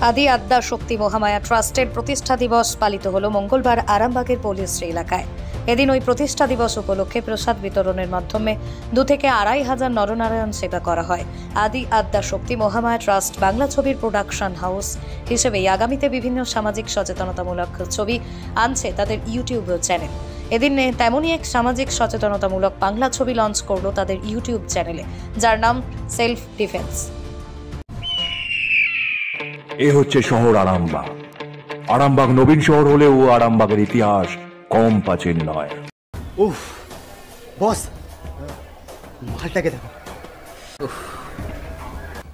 আদি আদ্যা শক্তি মহামায়া ট্রাস্টের প্রতিষ্ঠা দিবস পালিত হল মঙ্গলবার আরামবাগের পল্লীশ্রী এলাকায়। এদিন ওই প্রতিষ্ঠা দিবস উপলক্ষে প্রসাদ বিতরণের মাধ্যমে 2 থেকে 2,500 নরনারায়ণ সেবা করা হয়। আদি আদ্যা শক্তি মহামায়া ট্রাস্ট বাংলা ছবির প্রোডাকশন হাউস হিসেবে আগামীতে বিভিন্ন সামাজিক সচেতনতামূলক ছবি আনছে তাদের ইউটিউব চ্যানেল। এদিন তেমনই এক সামাজিক সচেতনতামূলক বাংলা ছবি লঞ্চ করলো তাদের ইউটিউব চ্যানেলে, যার নাম সেলফ ডিফেন্স। এ হচ্ছে শহর আরামবাগ। আরামবাগ নবীন শহর হলেও আরামবাগের ইতিহাস কম প্রাচীন নয়। উফ বস, মালটাকে দেখো।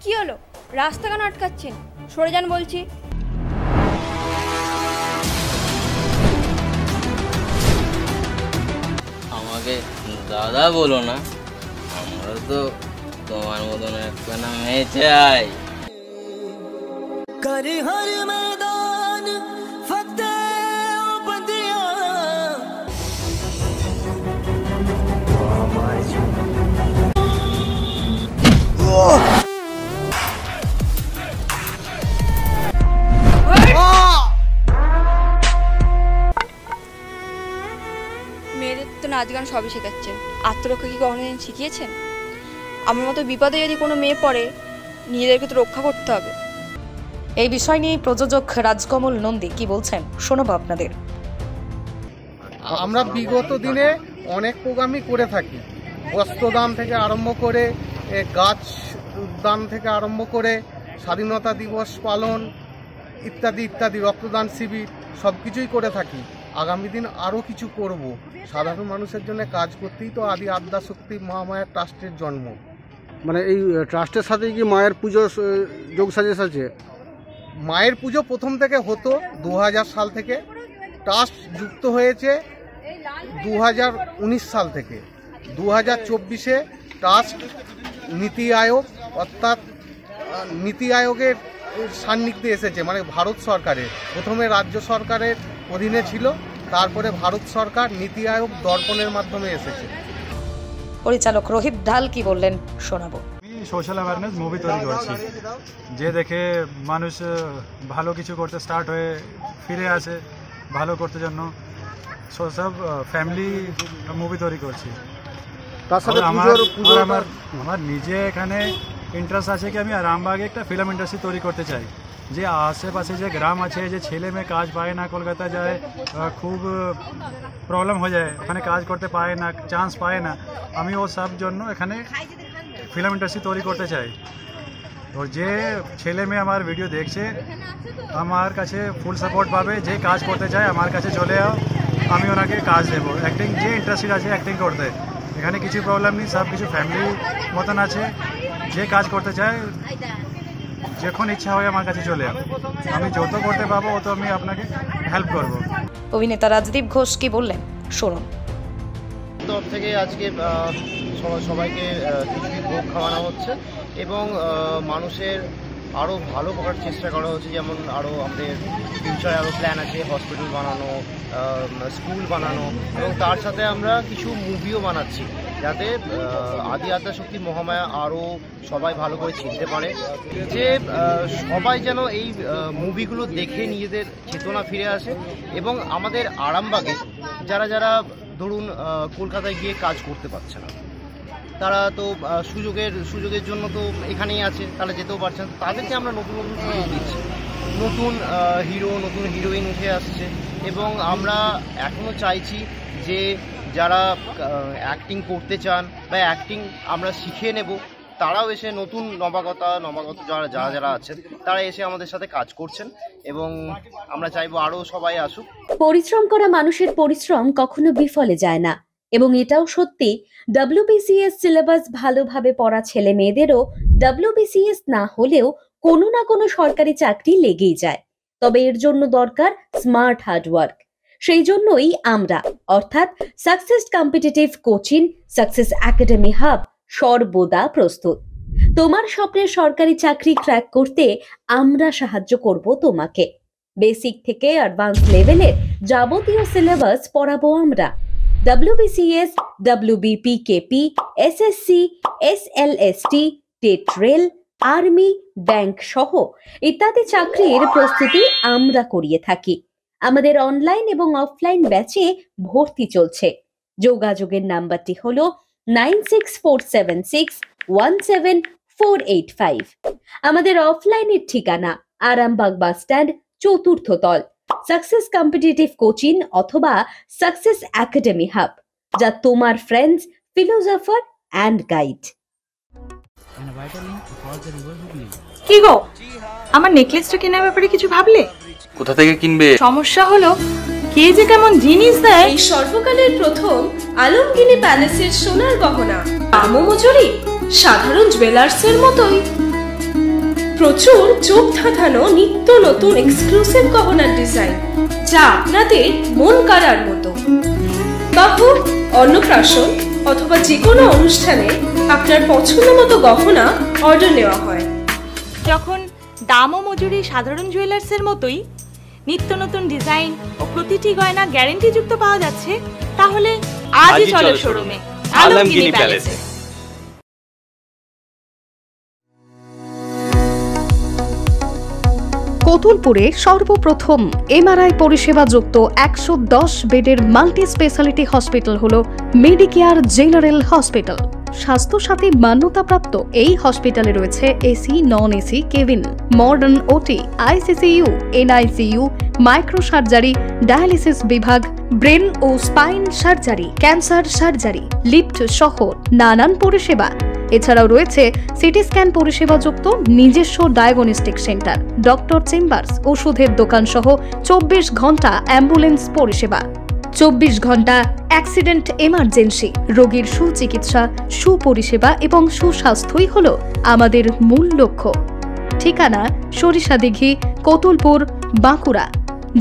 কি হলো? রাস্তা কেন আটকাচ্ছেন? সরে যান বলছি। আমাকে দাদা বলো না, আমরা তো তোমার মতন একটা মেয়ে চাই। करी हर मैदान फतेह बंदिया মেয়েদের তো নাচ গান সবই শেখাচ্ছেন, আত্মরক্ষা কি কখনোদিন শিখিয়েছেন? আমার মতো বিপদে যদি কোনো মেয়ে পড়ে, নিজেদেরকে তো রক্ষা করতে হবে। এই বিষয় নিয়ে প্রযোজক রাজকমল নন্দী কি বলছেন শোনাবো আপনাদের। আমরা বিগত দিনে অনেক প্রোগ্রামই করে থাকি, বস্ত্রদান থেকে আরম্ভ করে গাছ দান থেকে আরম্ভ করে স্বাধীনতা দিবস পালন ইত্যাদি ইত্যাদি, রক্তদান শিবির সব কিছুই করে থাকি। আগামী দিন আরও কিছু করব। সাধারণ মানুষের জন্য কাজ করতেই তো আদি আদ্যা শক্তি মহামায়া ট্রাস্টের জন্ম। মানে এই ট্রাস্টের সাথে কি মায়ের পুজো যোগ সাজেশ আছে? মায়ের পুজো প্রথম থেকে হতো 2000 সাল থেকে, ট্রাস্ট যুক্ত হয়েছে 2019 সাল থেকে। 2024-এ ট্রাস্ট নীতি আয়োগ অর্থাৎ নীতি আয়োগের সান্নিধ্যে এসেছে, মানে ভারত সরকারের। প্রথমে রাজ্য সরকারের অধীনে ছিল, তারপরে ভারত সরকার নীতি আয়োগ দর্পণের মাধ্যমে এসেছে। পরিচালক রোহিত ঢাল কি বললেন শোনাবো। সোশ্যাল অ্যাওয়ারনেস মুভি তৈরি করছি, যে দেখে মানুষ ভালো কিছু করতে স্টার্ট হয়ে ফিরে আসে ভালো করতে জন্য। সব ফ্যামিলি মুভি তৈরি করছি। তার সাথে আমার নিজে এখানে ইন্টারেস্ট আছে কি আমি আরামবাগে একটা ফিল্ম ইন্ডাস্ট্রি তৈরি করতে চাই, যে আশেপাশে যে গ্রাম আছে, যে ছেলে মেয়ে কাজ পায় না, কলকাতা যায় খুব প্রবলেম হয়ে যায়, ওখানে কাজ করতে পায় না, চান্স পায় না। আমি ও সব জন্য এখানে ফিল্ম ইন্ডাস্ট্রি তৈরি করতে চাই। তো যে ছেলে মেয়ে আমার ভিডিও দেখছে আমার কাছে ফুল সাপোর্ট পাবে। যে কাজ করতে চায় আমার কাছে চলে যাও, আমি ওনাকে কাজ দেবো। অ্যাক্টিং যে ইন্টারেস্টেড আছে অ্যাক্টিং করতে, এখানে কিছু প্রবলেম নেই, সব কিছু ফ্যামিলি মতন আছে। যে কাজ করতে চায় যখন ইচ্ছা হয় আমার কাছে চলে যাও, আমি যত করতে পারবো অত আমি আপনাকে হেল্প করব। অভিনেতা রাজদীপ ঘোষ কি বললেন শুনুন। তরফ থেকে আজকে সবাইকে খিচুড়ি ভোগ খাওয়ানো হচ্ছে এবং মানুষের আরও ভালো করার চেষ্টা করা হচ্ছে। যেমন আরও আমাদের ফিউচারে আরও প্ল্যান আছে, হসপিটাল বানানো, স্কুল বানানো, এবং তার সাথে আমরা কিছু মুভিও বানাচ্ছি, যাতে আদি আদ্যা শক্তি মহামায়া আরও সবাই ভালো করে চিনতে পারে, যে সবাই যেন এই মুভিগুলো দেখে নিজেদের চেতনা ফিরে আসে। এবং আমাদের আরামবাগে যারা যারা ধরুন কলকাতায় গিয়ে কাজ করতে পারছে না, তারা তো সুযোগের জন্য তো এখানেই আছে, তারা যেতেও পারছেন, তাদেরকে আমরা নতুন নতুন সুযোগ দিচ্ছি। নতুন হিরো নতুন হিরোইন উঠে আসছে এবং আমরা এখনও চাইছি যে যারা অ্যাক্টিং করতে চান বা অ্যাক্টিং আমরা শিখিয়ে নেব, তারাও এসে নতুন নবাগত যারা আছেন তারা এসে আমাদের সাথে কাজ করছেন এবং আমরা চাইবো আরও সবাই আসুক। পরিশ্রম করা মানুষের পরিশ্রম কখনো বিফলে যায় না, এবং এটাও সত্যি WBCS সিলেবাস ভালোভাবে পড়া ছেলে মেয়েদেরও WBCS না হলেও কোনো না কোনো সরকারি চাকরি লেগেই যায়। তবে এর জন্য দরকার স্মার্ট হার্ডওয়ার্ক। সেই জন্যই আমরা অর্থাৎ success competitive coaching, success academy hub সর্বদা প্রস্তুত। তোমার স্বপ্নের সরকারি চাকরি ক্র্যাক করতে আমরা সাহায্য করব তোমাকে। বেসিক থেকে অ্যাডভান্স লেভেলের যাবতীয় সিলেবাস পড়াবো আমরা। WBCS, WBPKP, SSC, SLST, TET rail, army, bank সহ ইত্যাদি চাকরির প্রস্তুতি আমরা করিয়ে থাকি। আমাদের অনলাইন এবং অফলাইন ব্যাচে ভর্তি চলছে। যোগাযোগের নাম্বারটি হলো 9647617485। আমাদের অফলাইনের ঠিকানা আরামবাগ বাস স্ট্যান্ড, চতুর্থ তল, সাকসেস কম্পিটিটিভ কোচিং অথবা সাকসেস একাডেমি হাব, যা তোমার ফ্রেন্ডস, ফিলোসফার অ্যান্ড গাইড। কি গো, আমার নেকলেসটা কেনার ব্যাপারে কিছু ভাবলে? কোথা থেকে কিনবে? সমস্যা হলো কে যে কেমন জিনিস দেয়। এই সর্বকালের প্রথম আলমগিনি প্যালেসের সোনার গহনা, দামও মজুরি সাধারণ জুয়েলার্সের মতোই। প্রচুর চোখ ধাঁধানো নিত্য নতুন এক্সক্লুসিভ গহনার ডিজাইন, যা আপনাদের মন কাড়ার মতো। বাহু, অন্নপ্রাশন অথবা যে কোনো অনুষ্ঠানে আপনার পছন্দ মতো গহনা অর্ডার নেওয়া হয়। যখন দাম ও মজুরি সাধারণ জুয়েলার্সের মতোই, নিত্য নতুন ডিজাইন ও প্রতিটি গয়না গ্যারান্টি যুক্ত পাওয়া যাচ্ছে, তাহলে আজই চলো শোরুমে আলমগিনি প্যালেসে। কোতুলপুরে সর্বপ্রথম এমআরআই পরিষেবা যুক্ত 110 বেডের মাল্টি স্পেশালিটি হসপিটাল হল মেডিকেয়ার জেনারেল হসপিটাল। স্বাস্থ্যসাথী মান্যতাপ্রাপ্ত এই হসপিটালে রয়েছে AC, non AC cabin, modern OT, ICCU, NICU, micro surgery, dialysis বিভাগ, ব্রেন ও spine surgery, cancer surgery, lift সহ নানান পরিষেবা। এছাড়াও রয়েছে সিটি স্ক্যান পরিষেবা যুক্ত নিজস্ব ডায়াগনস্টিক সেন্টার, ডক্টর চেম্বার্স, ওষুধের দোকান সহ 24 ঘন্টা অ্যাম্বুলেন্স পরিষেবা। 24 ঘন্টা অ্যাক্সিডেন্ট এমার্জেন্সি, রোগীর সুচিকিৎসা, সুপরিষেবা এবং সুস্বাস্থ্যই হল আমাদের মূল লক্ষ্য। ঠিকানা সরিষাদিঘি, কোতুলপুর, বাঁকুড়া।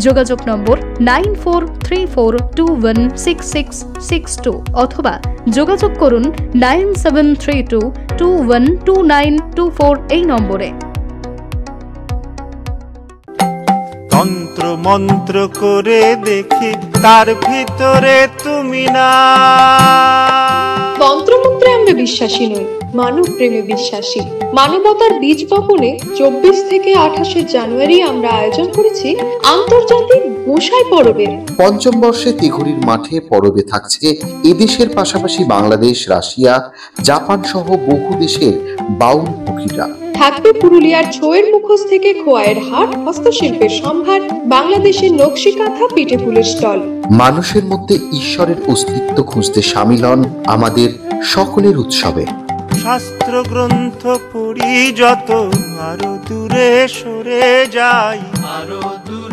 যোগাযোগ নম্বর 9434216662 অথবা যোগাযোগ করুন 9732212924 এই নম্বরে। তন্ত্র মন্ত্র করে দেখি তার ভিতরে তুমি না। তন্ত্রমন্ত্রে আমরা বিশ্বাসী নই, মানব প্রেমে বিশ্বাসী। মানবতার বীজ বপনে 24 থেকে 28 জানুয়ারি আমরা আয়োজন করেছি আন্তর্জাতিক গোসাই পরবের। পঞ্চম বর্ষে তিঘুরির মাঠে পরবে থাকছে এদেশের পাশাপাশি বাংলাদেশ, রাশিয়া, জাপান সহ বহু দেশের বাউল পুকিরা। থাকবে পুরুলিয়ার ছোয়ের মুখোশ থেকে খোয়াইয়ের হাট, হস্তশিল্পের সম্ভার, বাংলাদেশের নকশি কাঁথা, পিঠে ফুলের স্টল। মানুষের মধ্যে ঈশ্বরের অস্তিত্ব খুঁজতে সামিল হন আমাদের সকলের উৎসবে। শাস্ত্র গ্রন্থ পড়ি যত, আরো দূরে সরে যাই, আরো দূরে